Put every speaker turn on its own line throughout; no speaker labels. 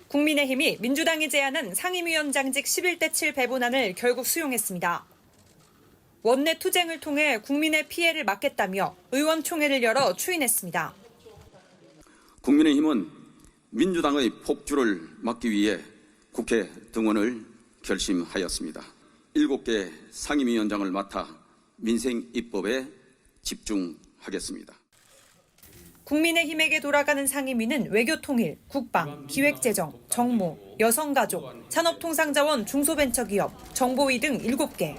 국민의힘이 민주당이 제안한 상임위원장직 11대 7 배분안을 결국 수용했습니다. 원내 투쟁을 통해 국민의 피해를 막겠다며 의원총회를 열어 추인했습니다.
국민의힘은 민주당의 폭주를 막기 위해 국회 등원을 결심하였습니다. 7개 상임위원장을 맡아 민생 입법에 집중하겠습니다.
국민의힘에게 돌아가는 상임위는 외교통일, 국방, 기획재정, 정무, 여성가족, 산업통상자원, 중소벤처기업, 정보위 등 7개.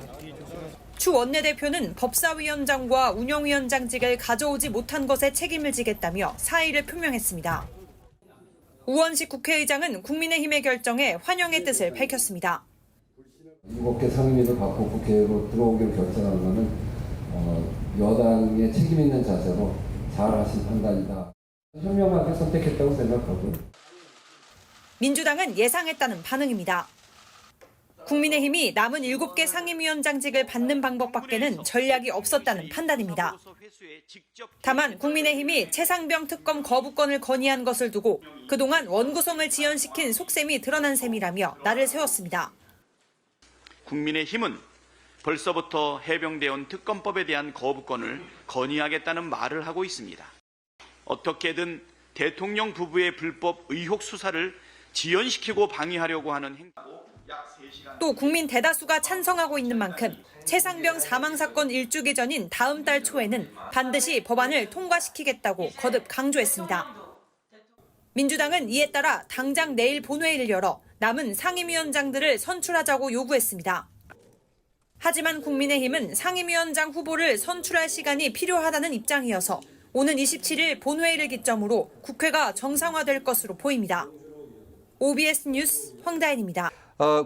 추 원내대표는 법사위원장과 운영위원장직을 가져오지 못한 것에 책임을 지겠다며 사의를 표명했습니다. 우원식 국회의장은 국민의힘의 결정에 환영의 뜻을 밝혔습니다.
7개 상임위를 갖고 국회로 들어오기로 결정한 것은 여당의 책임 있는 자세로 잘하신 판단이다. 현명하게 선택했다고 생각하고.
민주당은 예상했다는 반응입니다. 국민의힘이 남은 7개 상임위원장직을 받는 방법밖에는 전략이 없었다는 판단입니다. 다만 국민의힘이 최상병 특검 거부권을 건의한 것을 두고 그동안 원구성을 지연시킨 속셈이 드러난 셈이라며 날을 세웠습니다.
국민의힘은 벌써부터 해병되어 온 특검법에 대한 거부권을 건의하겠다는 말을 하고 있습니다. 어떻게든 대통령 부부의 불법 의혹 수사를 지연시키고 방해하려고 하는 행동.
또 국민 대다수가 찬성하고 있는 만큼 최상병 사망 사건 일주기 전인 다음 달 초에는 반드시 법안을 통과시키겠다고 거듭 강조했습니다. 민주당은 이에 따라 당장 내일 본회의를 열어 남은 상임위원장들을 선출하자고 요구했습니다. 하지만 국민의힘은 상임위원장 후보를 선출할 시간이 필요하다는 입장이어서 오는 27일 본회의를 기점으로 국회가 정상화될 것으로 보입니다. OBS 뉴스 황다인입니다.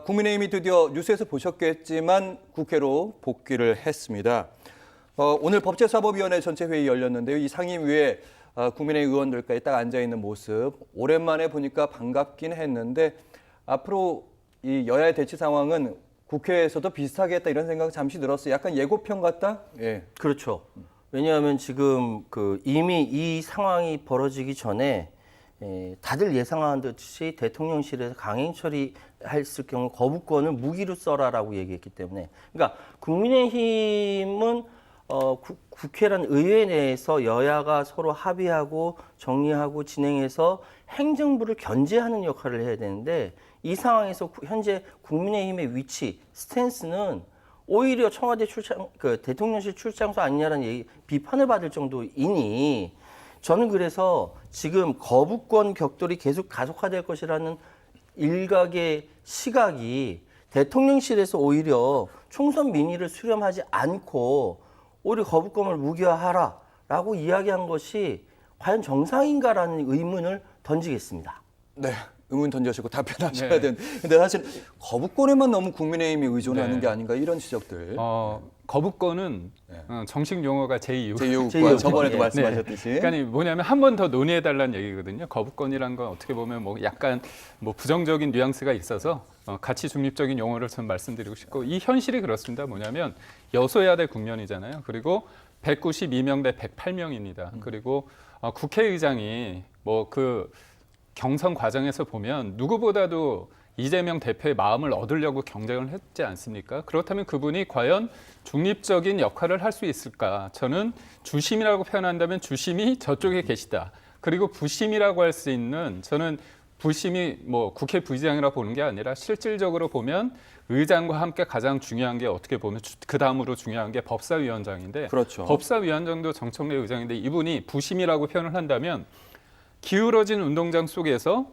국민의힘이 드디어 뉴스에서 보셨겠지만 국회로 복귀를 했습니다. 오늘 법제사법위원회 전체 회의 열렸는데요. 이 상임위에 국민의힘 의원들까지 딱 앉아있는 모습 오랜만에 보니까 반갑긴 했는데 앞으로 이 여야의 대치 상황은 국회에서도 비슷하겠다 이런 생각 잠시 들었어요. 약간 예고편 같다? 예.
그렇죠. 왜냐하면 지금 이미 이 상황이 벌어지기 전에 다들 예상한 듯이 대통령실에서 강행 처리했을 경우 거부권을 무기로 써라라고 얘기했기 때문에 그러니까 국민의힘은 국회란 의회 내에서 여야가 서로 합의하고 정리하고 진행해서 행정부를 견제하는 역할을 해야 되는데 이 상황에서 현재 국민의힘의 위치, 스탠스는 오히려 청와대 대통령실 출장소 아니냐라는 비판을 받을 정도이니 저는 그래서 지금 거부권 격돌이 계속 가속화될 것이라는 일각의 시각이 대통령실에서 오히려 총선 민의를 수렴하지 않고 오히려 거부권을 무기화하라라고 이야기한 것이 과연 정상인가라는 의문을 던지겠습니다.
네. 의문 던져시고 답변하셔야 되는. 근데 사실 거부권에만 너무 국민의힘이 의존하는 게 아닌가 이런 지적들.
거부권은 정식 용어가
제2요구권 저번에도 말씀하셨듯이.
그러니까 뭐냐면 한 번 더 논의해달라는 얘기거든요. 거부권이란 건 어떻게 보면 뭐 약간 뭐 부정적인 뉘앙스가 있어서 가치 중립적인 용어를 좀 말씀드리고 싶고 이 현실이 그렇습니다. 뭐냐면 여소야대 국면이잖아요. 그리고 192명 대 108명입니다. 그리고 국회의장이 뭐 경선 과정에서 보면 누구보다도 이재명 대표의 마음을 얻으려고 경쟁을 했지 않습니까? 그렇다면 그분이 과연 중립적인 역할을 할 수 있을까? 저는 주심이라고 표현한다면 주심이 저쪽에 계시다. 그리고 부심이라고 할 수 있는 저는 부심이 뭐 국회 부의장이라고 보는 게 아니라 실질적으로 보면 의장과 함께 가장 중요한 게 어떻게 보면 그 다음으로 중요한 게 법사위원장인데
그렇죠.
법사위원장도 정청래 의장인데 이분이 부심이라고 표현을 한다면 기울어진 운동장 속에서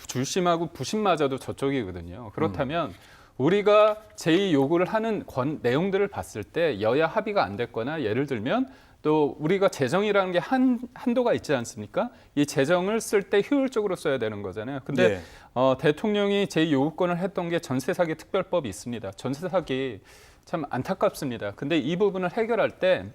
주심하고 부심마저도 저쪽이거든요. 그렇다면 우리가 제2 요구를 하는 내용들을 봤을 때 여야 합의가 안 됐거나 예를 들면 또 우리가 재정이라는 게 한도가 있지 않습니까? 이 재정을 쓸 때 효율적으로 써야 되는 거잖아요. 근데 대통령이 제2 요구권을 했던 게 전세 사기 특별법이 있습니다. 전세 사기 참 안타깝습니다. 근데 이 부분을 해결할 때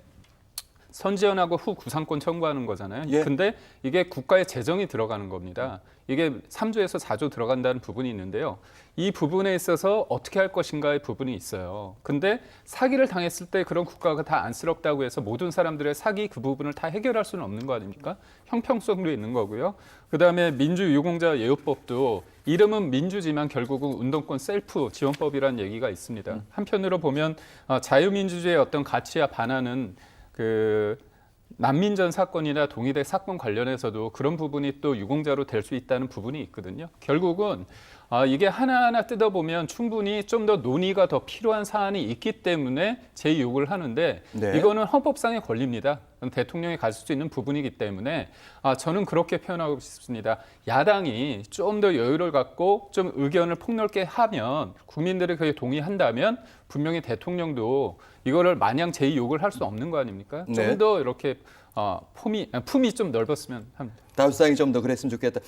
선지연하고 후 구상권 청구하는 거잖아요.
예.
근데 이게 국가의 재정이 들어가는 겁니다. 이게 3조에서 4조 들어간다는 부분이 있는데요. 이 부분에 있어서 어떻게 할 것인가의 부분이 있어요. 근데 사기를 당했을 때 그런 국가가 다 안쓰럽다고 해서 모든 사람들의 사기 그 부분을 다 해결할 수는 없는 거 아닙니까? 형평성도 있는 거고요. 그다음에 민주유공자 예우법도 이름은 민주지만 결국은 운동권 셀프 지원법이라는 얘기가 있습니다. 한편으로 보면 자유민주주의의 어떤 가치와 반하는 그 난민전 사건이나 동의대 사건 관련해서도 그런 부분이 또 유공자로 될 수 있다는 부분이 있거든요. 결국은 이게 하나하나 뜯어보면 충분히 좀 더 논의가 더 필요한 사안이 있기 때문에 제요구를 하는데
네.
이거는 헌법상의 권리입니다. 대통령이 가질 수 있는 부분이기 때문에 저는 그렇게 표현하고 싶습니다. 야당이 좀 더 여유를 갖고 좀 의견을 폭넓게 하면 국민들이 그에 동의한다면 분명히 대통령도 이거를 마냥 제2욕을 할 수 없는 거 아닙니까?
네.
좀 더 이렇게 품이 좀 넓었으면 합니다.
다음 사항이 좀 더 그랬으면 좋겠다.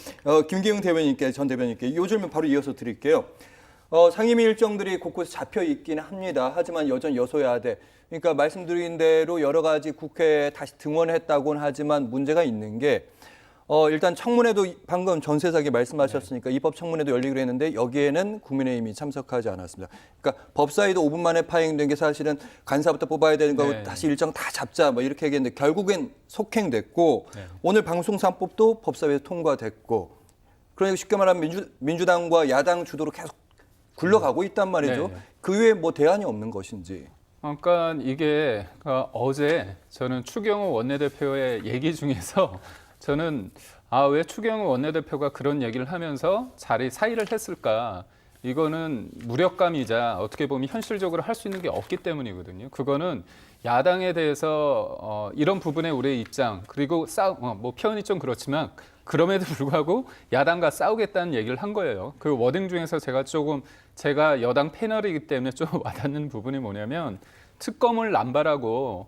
김기웅 대변인께 전 대변인께 이 질문 바로 이어서 드릴게요. 상임위 일정들이 곳곳에 잡혀 있긴 합니다. 하지만 여전히 여소야대. 그러니까 말씀드린 대로 여러 가지 국회에 다시 등원했다고는 하지만 문제가 있는 게 일단 청문회도 방금 전세사기 말씀하셨으니까 입법 청문회도 열리기로 했는데 여기에는 국민의힘이 참석하지 않았습니다. 그러니까 법사위도 5분 만에 파행된 게 사실은 간사부터 뽑아야 되는 거고
네.
다시 일정 다 잡자 뭐 이렇게 얘기했는데 결국엔 속행됐고
네.
오늘 방송3법도 법사위에서 통과됐고 그러니까 쉽게 말하면 민주당과 야당 주도로 계속 굴러가고 있단 말이죠.
네.
그 외에 뭐 대안이 없는 것인지.
그러니까 이게 어제 저는 추경호 원내대표의 얘기 중에서 저는 왜 추경호 원내대표가 그런 얘기를 하면서 사의를 했을까? 이거는 무력감이자 어떻게 보면 현실적으로 할 수 있는 게 없기 때문이거든요. 그거는 야당에 대해서 이런 부분에 우리의 입장 그리고 뭐 표현이 좀 그렇지만 그럼에도 불구하고 야당과 싸우겠다는 얘기를 한 거예요. 그 워딩 중에서 제가 여당 패널이기 때문에 좀 와닿는 부분이 뭐냐면 특검을 남발하고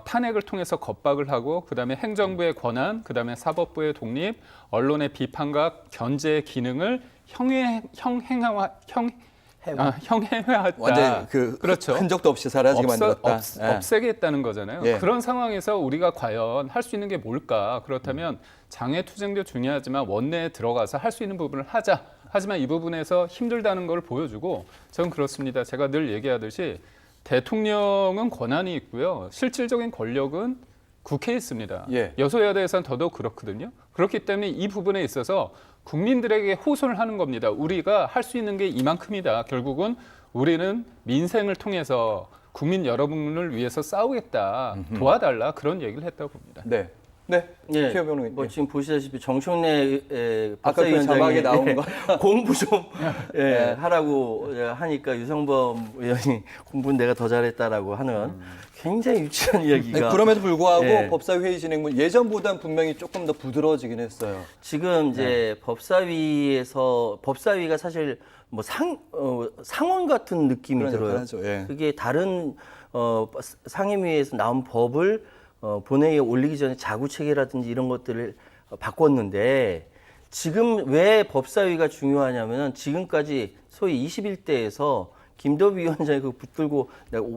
탄핵을 통해서 겁박을 하고 그다음에 행정부의 권한, 그다음에 사법부의 독립, 언론의 비판과 견제의 기능을 형해화했다.
완전
그렇죠.
흔적도 없이 사라지게 만들었다.
없애게 했다는 거잖아요.
예.
그런 상황에서 우리가 과연 할 수 있는 게 뭘까? 그렇다면 장외투쟁도 중요하지만 원내에 들어가서 할 수 있는 부분을 하자. 하지만 이 부분에서 힘들다는 걸 보여주고 저는 그렇습니다. 제가 늘 얘기하듯이 대통령은 권한이 있고요. 실질적인 권력은 국회에 있습니다.
예.
여소야대에서는 더더욱 그렇거든요. 그렇기 때문에 이 부분에 있어서 국민들에게 호소를 하는 겁니다. 우리가 할 수 있는 게 이만큼이다. 결국은 우리는 민생을 통해서 국민 여러분을 위해서 싸우겠다. 도와달라. 그런 얘기를 했다고 봅니다.
네. 네.
예,
최 변호사님.
뭐 지금 보시다시피 정청래
아까 그 자막에 나온 거.
공부 좀 하라고 하니까 유성범 의원이 공부는 내가 더 잘했다라고 하는 굉장히 유치한 이야기가.
네, 그럼에도 불구하고
예.
법사위 회의 진행은 예전보다는 분명히 조금 더 부드러워지긴 했어요.
지금 이제 법사위가 사실 뭐 상원 같은 느낌이
그런
들어요.
역할을 하죠. 예.
그게 다른 상임위에서 나온 법을 본회의에 올리기 전에 자구 체계라든지 이런 것들을 바꿨는데 지금 왜 법사위가 중요하냐면은 지금까지 소위 21대에서 김도비 위원장이 그거 붙들고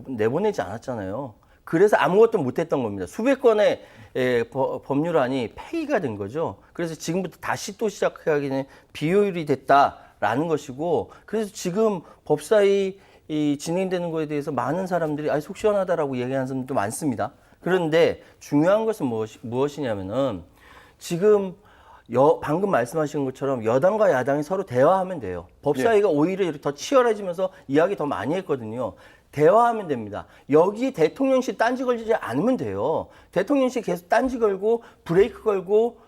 내보내지 않았잖아요. 그래서 아무것도 못했던 겁니다. 수백 건의 법률안이 폐기가 된 거죠. 그래서 지금부터 다시 또 시작하기는 비효율이 됐다라는 것이고, 그래서 지금 법사위 진행되는 거에 대해서 많은 사람들이 속 시원하다라고 얘기하는 사람들도 많습니다. 그런데 중요한 것은 무엇이냐면은 지금 방금 말씀하신 것처럼 여당과 야당이 서로 대화하면 돼요. 법사위가 오히려 더 치열해지면서 이야기 더 많이 했거든요. 대화하면 됩니다. 여기 대통령실 딴지 걸리지 않으면 돼요. 대통령실 계속 딴지 걸고 브레이크 걸고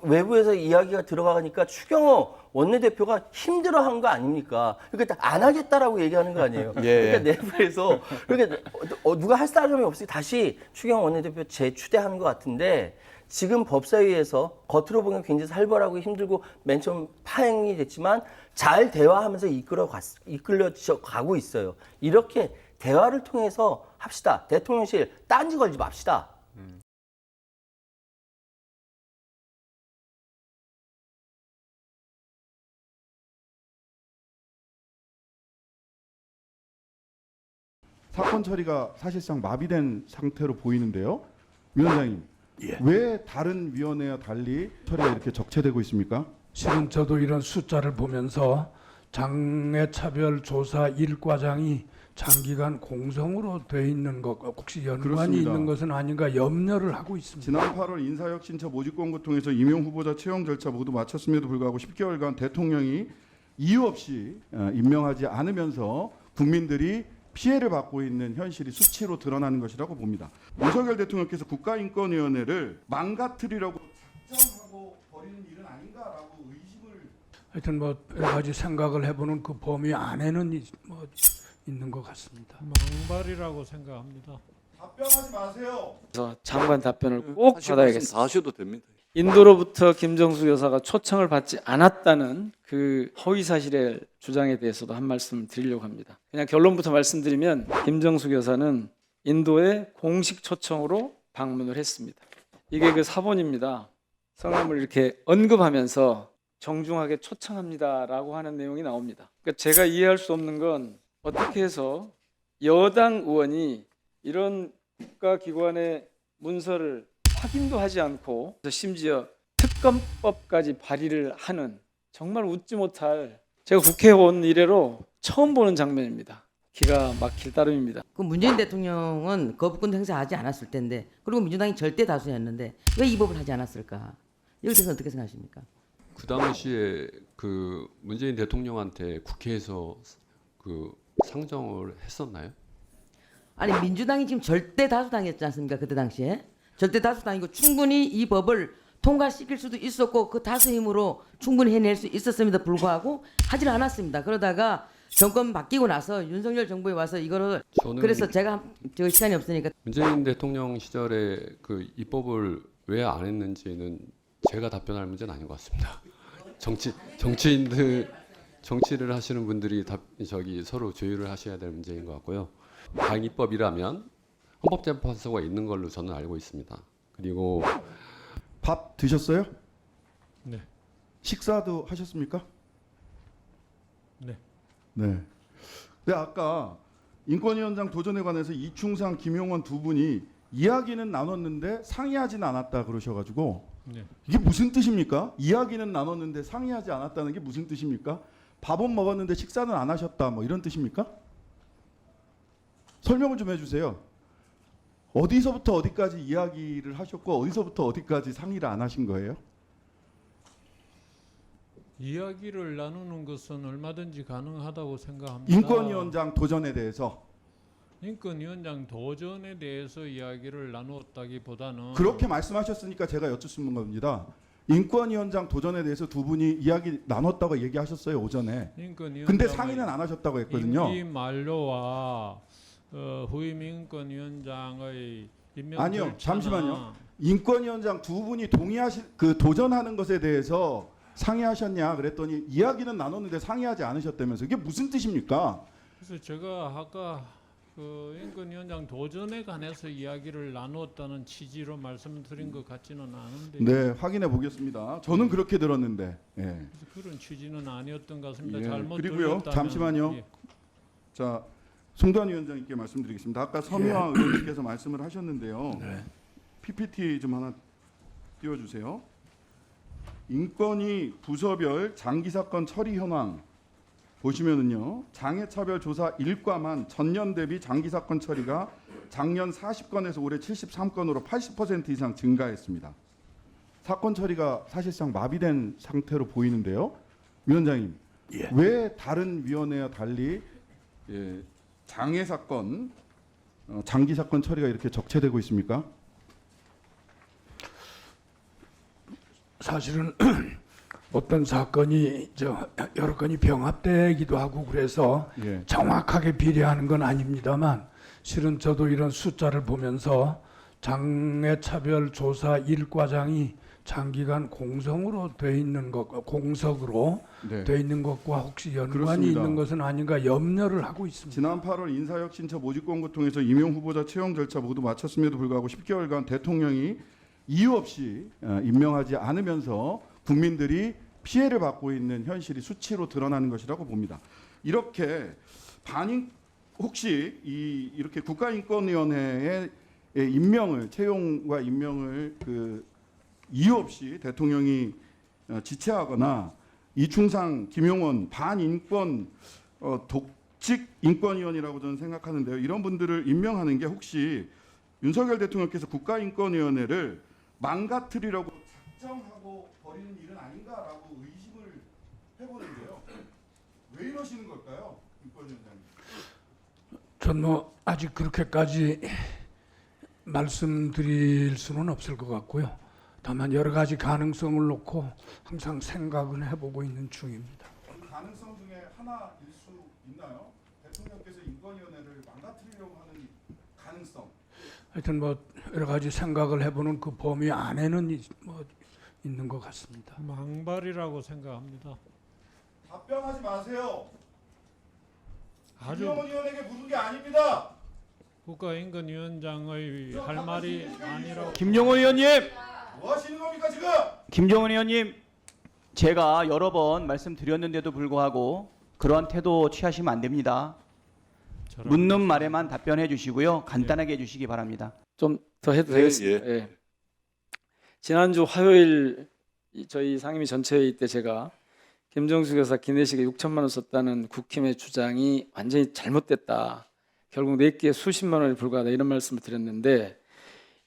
외부에서 이야기가 들어가니까 추경호 원내대표가 힘들어한 거 아닙니까? 그러니까 안 하겠다라고 얘기하는 거 아니에요.
예.
그러니까 내부에서 그러니까 누가 할 사람이 없이 다시 추경호 원내대표 재추대하는 것 같은데 지금 법사위에서 겉으로 보면 굉장히 살벌하고 힘들고 맨 처음 파행이 됐지만 잘 대화하면서 이끌려져 가고 있어요. 이렇게 대화를 통해서 합시다. 대통령실 딴지 걸지 맙시다.
사건 처리가 사실상 마비된 상태로 보이는데요. 위원장님,
예.
왜 다른 위원회와 달리 처리가 이렇게 적체되고 있습니까?
실은 저도 이런 숫자를 보면서 장애차별 조사 1과장이 장기간 공성으로 돼 있는 것 혹시 연관이
그렇습니다.
있는 것은 아닌가 염려를 하고 있습니다.
지난 8월 인사혁신처 모집공고 통해서 임용 후보자 채용 절차 모두 마쳤음에도 불구하고 10개월간 대통령이 이유 없이 임명하지 않으면서 국민들이 피해를 받고 있는 현실이 수치로 드러나는 것이라고 봅니다. 윤석열 대통령께서 국가인권위원회를 망가뜨리려고 작정하고 버리는 일은 아닌가라고 의심을
하여튼 뭐 여러 가지 생각을 해보는 그 범위 안에는 있는 것 같습니다.
망발이라고 생각합니다.
답변하지 마세요.
그래서 장관 답변을 꼭 받아야겠습니다.
다 하셔도 됩니다.
인도로부터 김정숙 여사가 초청을 받지 않았다는 그 허위 사실의 주장에 대해서도 한 말씀 드리려고 합니다. 그냥 결론부터 말씀드리면 김정숙 여사는 인도에 공식 초청으로 방문을 했습니다. 이게 그 사본입니다. 성함을 이렇게 언급하면서 정중하게 초청합니다라고 하는 내용이 나옵니다. 그러니까 제가 이해할 수 없는 건 어떻게 해서 여당 의원이 이런 국가기관의 문서를 확인도 하지 않고 심지어 특검법까지 발의를 하는 정말 웃지 못할, 제가 국회에 온 이래로 처음 보는 장면입니다. 기가 막힐 따름입니다.
그 문재인 대통령은 거부권 행사하지 않았을 텐데, 그리고 민주당이 절대 다수였는데 왜 이 법을 하지 않았을까? 여기 대해서 어떻게 생각하십니까?
그 당시에 그 문재인 대통령한테 국회에서 그 상정을 했었나요?
아니 민주당이 지금 절대 다수당이었지 않습니까? 그때 당시에 절대 다수당이고 충분히 이 법을 통과시킬 수도 있었고 그 다수 힘으로 충분히 해낼 수 있었음에도 불구하고 하질 않았습니다. 그러다가 정권 바뀌고 나서 윤석열 정부에 와서 이거를, 그래서 제가 저 시간이 없으니까
문재인 대통령 시절에 그 입법을 왜 안 했는지는 제가 답변할 문제는 아닌 것 같습니다. 정치를 하시는 분들이 서로 조율을 하셔야 될 문제인 것 같고요. 방입법이라면 헌법재판소가 있는 걸로 저는 알고 있습니다. 그리고
밥 드셨어요?
네.
식사도 하셨습니까?
네.
네. 근데 아까 인권위원장 도전에 관해서 이충상, 김용원 두 분이 이야기는 나눴는데 상의하지는 않았다 그러셔가지고
네.
이게 무슨 뜻입니까? 이야기는 나눴는데 상의하지 않았다는 게 무슨 뜻입니까? 밥은 먹었는데 식사는 안 하셨다 뭐 이런 뜻입니까? 설명을 좀 해주세요. 어디서부터 어디까지 이야기를 하셨고 어디서부터 어디까지 상의를 안 하신 거예요?
이야기를 나누는 것은 얼마든지 가능하다고 생각합니다.
인권위원장 도전에 대해서
인권위원장 도전에 대해서 이야기를 나누었다기보다는
그렇게 말씀하셨으니까 제가 여쭙는 겁니다. 인권위원장 도전에 대해서 두 분이 이야기 나눴다고 얘기하셨어요 오전에. 근데 상의는 안 하셨다고 했거든요.
임기 만료와 후임 인권위원장의 임명
아니요,
절차나
잠시만요. 인권위원장 두 분이 그 도전하는 것에 대해서 상의하셨냐 그랬더니 이야기는 나눴는데 상의하지 않으셨다면서 이게 무슨 뜻입니까?
그래서 제가 아까 그 인권위원장 도전에 관해서 이야기를 나누었다는 취지로 말씀드린 것 같지는 않은데.
네, 확인해 보겠습니다. 저는 그렇게 들었는데. 예.
그래서 그런 취지는 아니었던 것 같습니다.
예.
잘못
그리고요,
들렸다면,
잠시만요.
예.
자, 송도환 위원장님께 말씀드리겠습니다. 아까 서미화 의원님께서 말씀을 하셨는데요.
네.
PPT 좀 하나 띄워주세요. 인권위 부서별 장기사건 처리 현황 보시면은요, 장애차별 조사 1과만 전년 대비 장기사건 처리가 작년 40건에서 올해 73건으로 80% 이상 증가했습니다. 사건 처리가 사실상 마비된 상태로 보이는데요. 위원장님,
예.
왜 다른 위원회와 달리 장애 사건, 장기 사건 처리가 이렇게 적체되고 있습니까?
사실은 어떤 사건이 여러 건이 병합되기도 하고 그래서
예.
정확하게 비례하는 건 아닙니다만 실은 저도 이런 숫자를 보면서 장애차별 조사 1과장이 장기간 공성으로 돼 있는 것, 공석으로
네.
돼 있는 것과 혹시 연관이
그렇습니다.
있는 것은 아닌가 염려를 하고 있습니다.
지난 8월 인사혁신처 모집공고 통해서 임용 후보자 채용 절차 모두 마쳤음에도 불구하고 10개월간 대통령이 이유 없이 임명하지 않으면서 국민들이 피해를 받고 있는 현실이 수치로 드러나는 것이라고 봅니다. 이렇게 혹시 이렇게 국가인권위원회에 임명을 채용과 임명을 이유 없이 대통령이 지체하거나 이충상, 김용원 반인권 독직 인권위원이라고 저는 생각하는데요. 이런 분들을 임명하는 게 혹시 윤석열 대통령께서 국가인권위원회를 망가뜨리려고 작정하고 버리는 일은 아닌가라고 의심을 해보는데요. 왜 이러시는 걸까요, 인권위원장님?
전 뭐 아직 그렇게까지 말씀드릴 수는 없을 것 같고요. 다만 여러 가지 가능성을 놓고 항상 생각은 해보고 있는 중입니다.
가능성 중에 하나일 수 있나요? 대통령께서 인권위원회를 망가뜨리려고 하는 가능성.
하여튼 뭐 여러 가지 생각을 해보는 그 범위 안에는 뭐 있는 것 같습니다.
망발이라고 생각합니다.
답변하지 마세요.
아주
김용원 의원에게 묻은 게 아닙니다.
국가인권위원장의 할 말이 아니라고.
김용원 의원님,
뭐 하시는 겁니까 지금?
김용원 의원님, 제가 여러 번 말씀드렸는데도 불구하고 그러한 태도 취하시면 안 됩니다. 묻는 말에만 답변해 주시고요. 간단하게 해주시기 바랍니다.
좀 더 해도 되겠습니다. 예. 지난주 화요일 저희 상임위 전체회의 때 제가 김정숙 여사 기내식에 6천만 원 썼다는 국힘의 주장이 완전히 잘못됐다. 결국 내게 수십만 원이 불과하다 이런 말씀을 드렸는데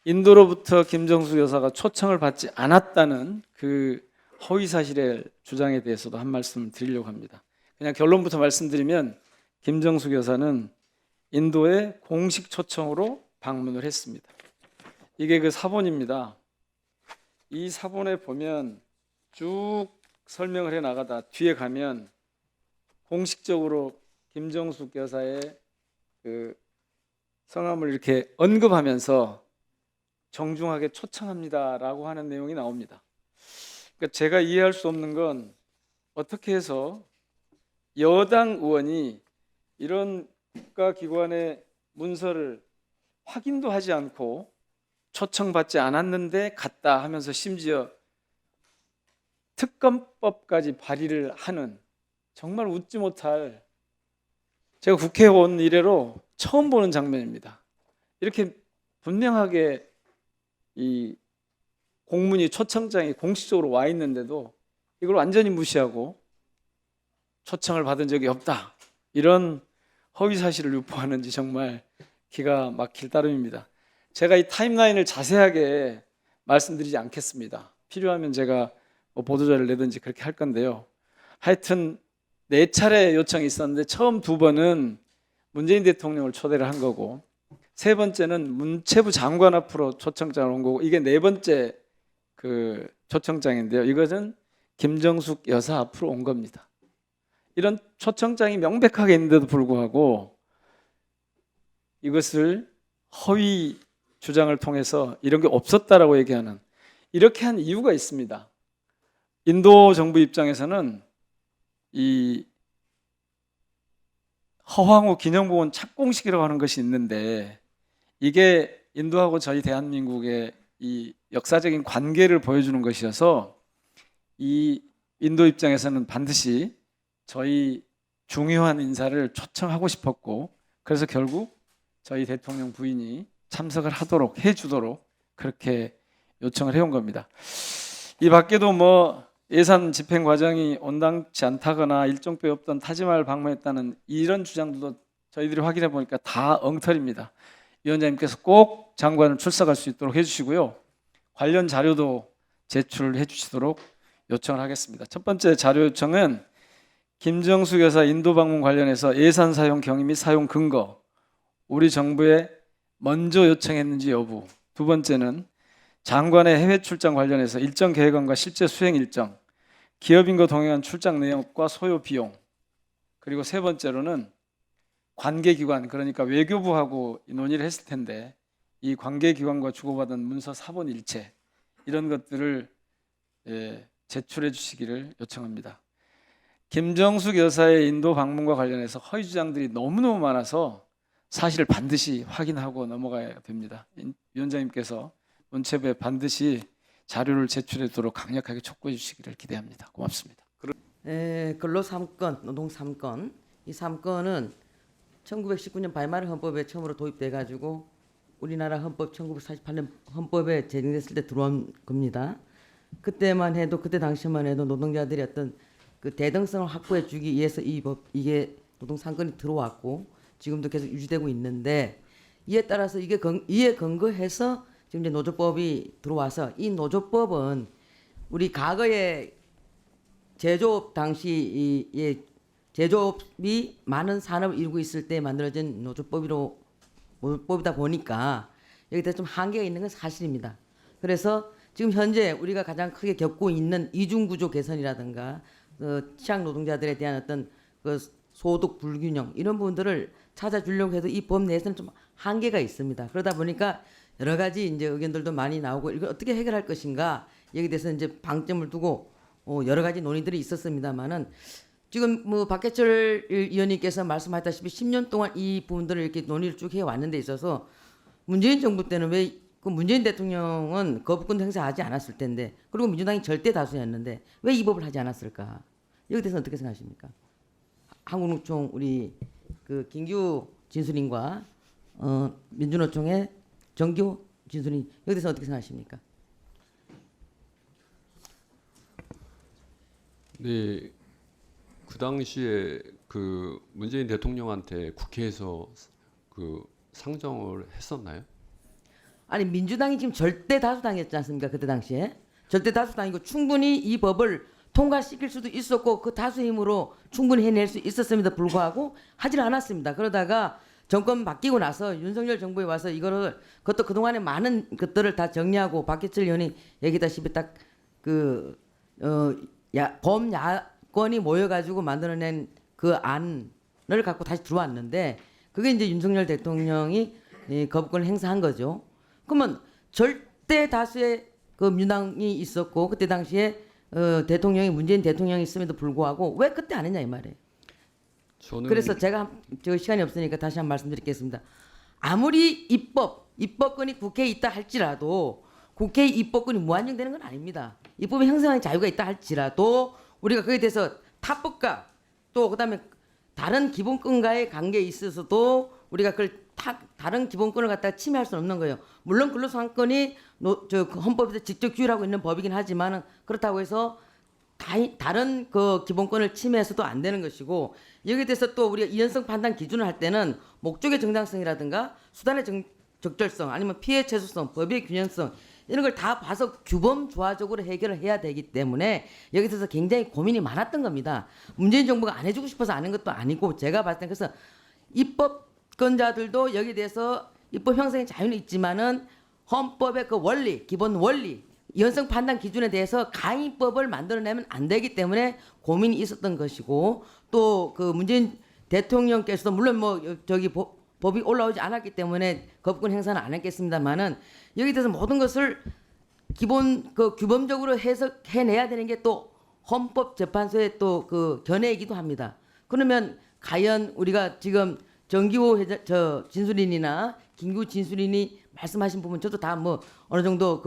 인도로부터 김정숙 여사가 초청을 받지 않았다는 그 허위 사실의 주장에 대해서도 한 말씀 드리려고 합니다. 그냥 결론부터 말씀드리면 김정숙 여사는 인도에 공식 초청으로 방문을 했습니다. 이게 그 사본입니다. 이 사본에 보면 쭉 설명을 해 나가다 뒤에 가면 공식적으로 김정숙 여사의 그 성함을 이렇게 언급하면서 정중하게 초청합니다라고 하는 내용이 나옵니다. 그러니까 제가 이해할 수 없는 건 어떻게 해서 여당 의원이 이런 국가기관의 문서를 확인도 하지 않고 초청받지 않았는데 갔다 하면서 심지어 특검법까지 발의를 하는 정말 웃지 못할, 제가 국회에 온 이래로 처음 보는 장면입니다. 이렇게 분명하게 이 공문이 초청장이 공식적으로 와 있는데도 이걸 완전히 무시하고 초청을 받은 적이 없다, 이런 허위 사실을 유포하는지 정말 기가 막힐 따름입니다. 제가 이 타임라인을 자세하게 말씀드리지 않겠습니다. 필요하면 제가 뭐 보도자료를 내든지 그렇게 할 건데요. 하여튼 4차례 요청이 있었는데 처음 2번은 문재인 대통령을 초대를 한 거고 3번째는 문체부 장관 앞으로 초청장을 온 거고 이게 4번째 그 초청장인데요. 이것은 김정숙 여사 앞으로 온 겁니다. 이런 초청장이 명백하게 있는데도 불구하고 이것을 허위 주장을 통해서 이런 게 없었다라고 얘기하는, 이렇게 한 이유가 있습니다. 인도 정부 입장에서는 이 허황후 기념공원 착공식이라고 하는 것이 있는데 이게 인도하고 저희 대한민국의 이 역사적인 관계를 보여주는 것이어서 이 인도 입장에서는 반드시 저희 중요한 인사를 초청하고 싶었고 그래서 결국 저희 대통령 부인이 참석을 하도록 해주도록 그렇게 요청을 해온 겁니다. 이 밖에도 뭐 예산 집행 과정이 온당치 않다거나 일정표에 없던 타지마을 방문했다는 이런 주장도 저희들이 확인해 보니까 다 엉터리입니다. 위원장님께서 꼭 장관을 출석할 수 있도록 해주시고요. 관련 자료도 제출해 주시도록 요청을 하겠습니다. 첫 번째 자료 요청은 김정숙 여사 인도 방문 관련해서 예산 사용 경위 및 사용 근거, 우리 정부에 먼저 요청했는지 여부. 두 번째는 장관의 해외 출장 관련해서 일정 계획안과 실제 수행 일정, 기업인과 동행한 출장 내역과 소요 비용, 그리고 세 번째로는 관계기관, 그러니까 외교부하고 논의를 했을 텐데 이 관계기관과 주고받은 문서 사본 일체, 이런 것들을 제출해 주시기를 요청합니다. 김정숙 여사의 인도 방문과 관련해서 허위 주장들이 너무너무 많아서 사실을 반드시 확인하고 넘어가야 됩니다. 위원장님께서 문체부에 반드시 자료를 제출하도록 강력하게 촉구해 주시기를 기대합니다. 고맙습니다.
근로 3건, 노동 3건. 이 3건은 1919년 바이마르 헌법에 처음으로 도입돼 가지고 우리나라 헌법 1948년 헌법에 제정됐을 때 들어온 겁니다. 그때만 해도 그때 당시만 해도 노동자들이 어떤 그 대등성을 확보해 주기 위해서 이게 노동 상권이 들어왔고 지금도 계속 유지되고 있는데 이에 따라서 이에 근거해서 지금 이제 노조법이 들어와서 이 노조법은 우리 과거에 제조업 당시에 제조업이 많은 산업을 이루고 있을 때 만들어진 노조법이다 보니까 여기다 좀 한계가 있는 건 사실입니다. 그래서 지금 현재 우리가 가장 크게 겪고 있는 이중구조 개선이라든가 취약 노동자들에 대한 어떤 그 소득 불균형 이런 부분들을 찾아주려고 해도 이 법 내에서는 좀 한계가 있습니다. 그러다 보니까 여러 가지 이제 의견들도 많이 나오고 이걸 어떻게 해결할 것인가 여기 대해서 이제 방점을 두고 여러 가지 논의들이 있었습니다만은 지금 뭐 박해철 의원님께서 말씀하셨다시피 10년 동안 이 부분들을 이렇게 논의를 쭉 해왔는 데 있어서 문재인 정부 때는 왜 그 문재인 대통령은 거부권 행사하지 않았을 텐데 그리고 민주당이 절대 다수였는데 왜 이 법을 하지 않았을까? 여기 대해서 어떻게 생각하십니까? 한국노총 우리 그 김규 진수님과 민주노총의 정규 진수님 여기 대해서 어떻게 생각하십니까?
네, 그 당시에 그 문재인 대통령한테 국회에서 그 상정을 했었나요?
아니 민주당이 지금 절대 다수당이었지 않습니까? 그때 당시에 절대 다수당이고 충분히 이 법을 통과시킬 수도 있었고 그 다수 힘으로 충분히 해낼 수 있었음에도 불구하고 하질 않았습니다. 그러다가 정권 바뀌고 나서 윤석열 정부에 와서 그것도 그동안에 많은 것들을 다 정리하고 박해철 의원이 얘기했다시피 딱 범야권이 모여가지고 만들어낸 그 안을 갖고 다시 들어왔는데 그게 이제 윤석열 대통령이 거부권을 행사한 거죠. 그러면 절대 다수의 그 민주당이 있었고 그때 당시에 대통령이 문재인 대통령이 있음에도 불구하고 왜 그때 안 했냐 이 말이에요. 그래서 제가 시간이 없으니까 다시 한번 말씀드리겠습니다. 아무리 입법권이 국회에 있다 할지라도 국회의 입법권이 무한정되는 건 아닙니다. 입법의 형성의 자유가 있다 할지라도 우리가 거기에 대해서 타법과 또 그다음에 다른 기본권과의 관계에 있어서도 우리가 그걸 다른 기본권을 갖다가 침해할 수는 없는 거예요. 물론 근로소송권이 헌법에서 직접 규율하고 있는 법이긴 하지만 그렇다고 해서 다른 그 기본권을 침해해서도 안 되는 것이고 여기에 대해서 또 우리가 이연성 판단 기준을 할 때는 목적의 정당성이라든가 수단의 적절성 아니면 피해 최소성, 법의 균형성 이런 걸 다 봐서 규범 조화적으로 해결을 해야 되기 때문에 여기에 대해서 굉장히 고민이 많았던 겁니다. 문재인 정부가 안 해주고 싶어서 안 한 것도 아니고 제가 봤을 때 그래서 입법권자들도 여기에 대해서 입법 형성의 자유는 있지만은 헌법의 그 원리, 기본 원리, 이연성 판단 기준에 대해서 가입법을 만들어내면 안 되기 때문에 고민이 있었던 것이고 또 그 문재인 대통령께서도 물론 법이 올라오지 않았기 때문에 거부권 행사는 안 했겠습니다만은 여기에 대해서 모든 것을 규범적으로 해석해내야 되는 게 또 헌법재판소의 또 그 견해이기도 합니다. 그러면 과연 우리가 지금 정기호 진수린이나 김규 진수린이 말씀하신 부분 저도 다 뭐 어느 정도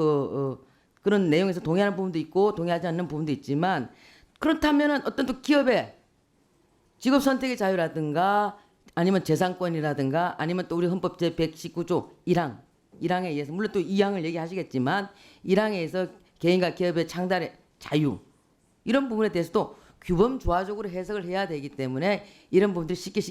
그런 내용에서 동의하는 부분도 있고 동의하지 않는 부분도 있지만 그렇다면은 어떤 또 기업의 직업 선택의 자유라든가 아니면 재산권이라든가 아니면 또 우리 헌법 제 119조 1항에 의해서 물론 또 2항을 얘기하시겠지만 1항에 의해서 개인과 기업의 창달의 자유 이런 부분에 대해서도 규범 조화적으로 해석을 해야 되기 때문에 이런 부분들이 쉽게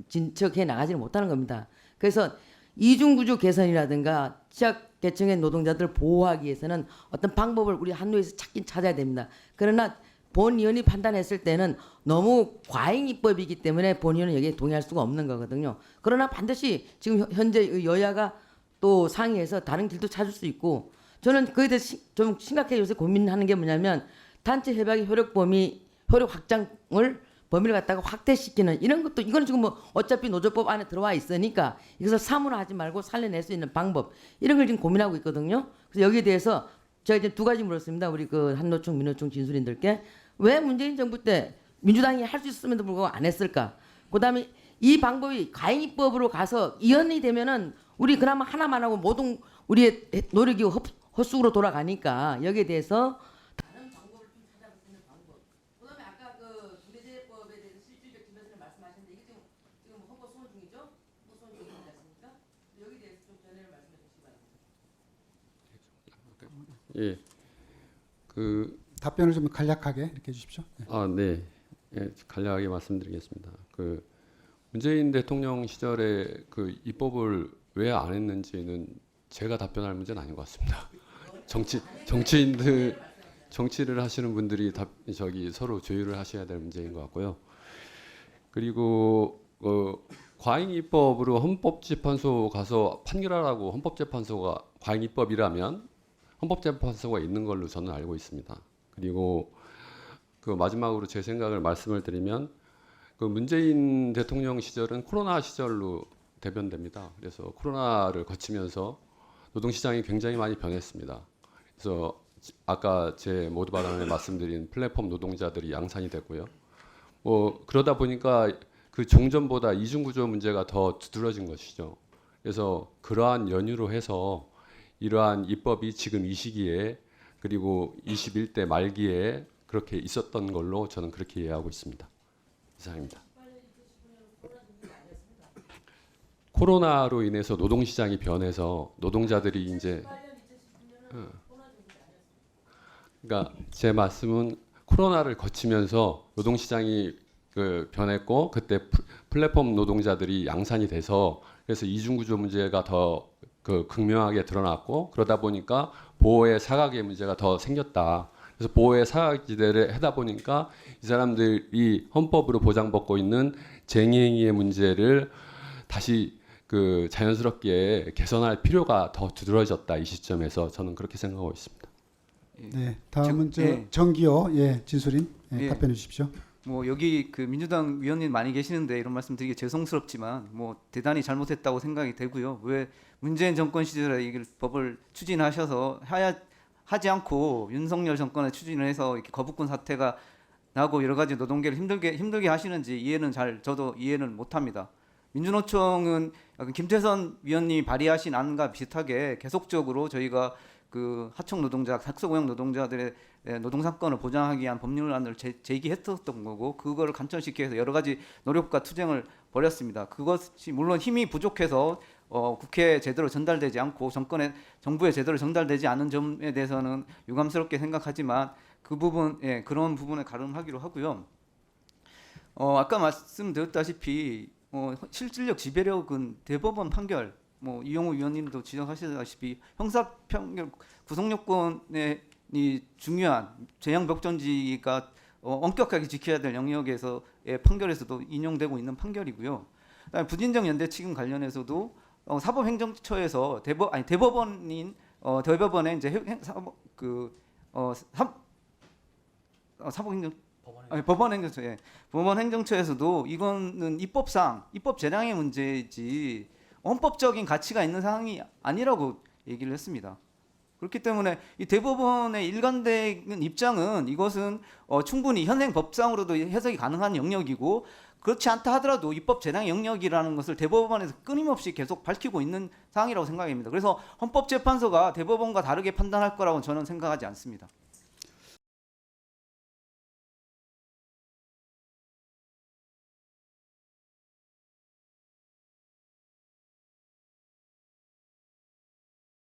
진척해 나가지는 못하는 겁니다. 그래서 이중구조 개선이라든가 취약계층의 노동자들을 보호하기 위해서는 어떤 방법을 우리 한노에서 찾아야 됩니다. 그러나 본위원이 판단했을 때는 너무 과잉 입법이기 때문에 본위원은 여기에 동의할 수가 없는 거거든요. 그러나 반드시 지금 현재 여야가 또 상의해서 다른 길도 찾을 수 있고 저는 그에 대해서 좀 심각하게 요새 고민하는 게 뭐냐면 단체 협약의 효력 확장을 범위를 갖다가 확대시키는 이런 것도 이건 지금 뭐 어차피 노조법 안에 들어와 있으니까 이것을 사문화하지 말고 살려낼 수 있는 방법 이런 걸 지금 고민하고 있거든요. 그래서 여기에 대해서 제가 이제 두 가지 물었습니다. 우리 그 한노총, 민노총 진술인들께 왜 문재인 정부 때 민주당이 할 수 있었음에도 불구하고 안 했을까? 그다음에 이 방법이 가행입법으로 가서 이연이 되면은 우리 그나마 하나만 하고 모든 우리의 노력이 헛수고로 돌아가니까 여기에 대해서 다른 방법을 좀 찾아볼 수 있는 방법. 그다음에 아까 그 중대재해법에 대해서 실질적 진단을 말씀하셨는데 이게 지금 헌법 소원 중이죠? 헌법 소원 중이지 않습니까? 여기에 대해서 좀 전례를 말씀해 주세요.
예. 그
답변을 좀 간략하게 이렇게 해주십시오.
네. 예, 간략하게 말씀드리겠습니다. 그 문재인 대통령 시절에 그 입법을 왜 안 했는지는 제가 답변할 문제는 아닌 것 같습니다. 정치를 하시는 분들이 서로 조율을 하셔야 될 문제인 것 같고요. 그리고 과잉 입법으로 헌법재판소 가서 판결하라고 헌법재판소가 과잉 입법이라면 헌법재판소가 있는 걸로 저는 알고 있습니다. 그리고 그 마지막으로 제 생각을 말씀을 드리면 그 문재인 대통령 시절은 코로나 시절로 대변됩니다. 그래서 코로나를 거치면서 노동시장이 굉장히 많이 변했습니다. 그래서 아까 제 모두 발언에 말씀드린 플랫폼 노동자들이 양산이 됐고요. 그러다 보니까 그 종전보다 이중구조 문제가 더 두드러진 것이죠. 그래서 그러한 연유로 해서 이러한 입법이 지금 이 시기에 그리고 21대 말기에 그렇게 있었던 걸로 저는 그렇게 이해하고 있습니다. 이상입니다. 코로나로 인해서 노동시장이 변해서 노동자들이 이제 그러니까 제 말씀은 코로나를 거치면서 노동시장이 변했고 그때 플랫폼 노동자들이 양산이 돼서 그래서 이중구조 문제가 더 극명하게 드러났고 그러다 보니까 보호의 사각의 문제가 더 생겼다. 그래서 보호의 사각지대를 하다 보니까 이 사람들이 헌법으로 보장받고 있는 쟁의행위의 문제를 다시 자연스럽게 개선할 필요가 더 두드러졌다. 이 시점에서 저는 그렇게 생각하고 있습니다.
네, 다음은 정기호 진수린 답변해 주십시오.
여기 그 민주당 위원님 많이 계시는데 이런 말씀 드리기 죄송스럽지만 대단히 잘못했다고 생각이 되고요. 왜 문재인 정권 시절에 이 법을 추진하셔서 하지 않고 윤석열 정권에 추진을 해서 이렇게 거부권 사태가 나고 여러 가지 노동계를 힘들게 하시는지 저도 이해는 못합니다. 민주노총은 김태선 위원님이 발의하신 안과 비슷하게 계속적으로 저희가 그 하청 노동자, 학소고용 노동자들의 노동사건을 보장하기 위한 법률안을 제기했었던 거고 그거를 간철시키기 위해서 여러 가지 노력과 투쟁을 벌였습니다. 그것이 물론 힘이 부족해서 국회에 제대로 전달되지 않고 정부에 제대로 전달되지 않은 점에 대해서는 유감스럽게 생각하지만 그런 부분에 가름하기로 하고요. 아까 말씀드렸다시피 실질적 지배력은 대법원 판결, 이용우 위원님도 지적하시다시피 형사 판결 구속요건이 중요한 재형벽전지가 엄격하게 지켜야 될 영역에서의 판결에서도 인용되고 있는 판결이고요. 그다음에 부진정 연대 측임 관련해서도 사법행정처에서 대법원의 이제 법원 행정처에서도 이거는 입법 재량의 문제이지 헌법적인 가치가 있는 사항이 아니라고 얘기를 했습니다. 그렇기 때문에 이 대법원의 일관된 입장은 이것은 충분히 현행 법상으로도 해석이 가능한 영역이고 그렇지 않다 하더라도 입법 재량의 영역이라는 것을 대법원에서 끊임없이 계속 밝히고 있는 사항이라고 생각합니다. 그래서 헌법재판소가 대법원과 다르게 판단할 거라고 저는 생각하지 않습니다.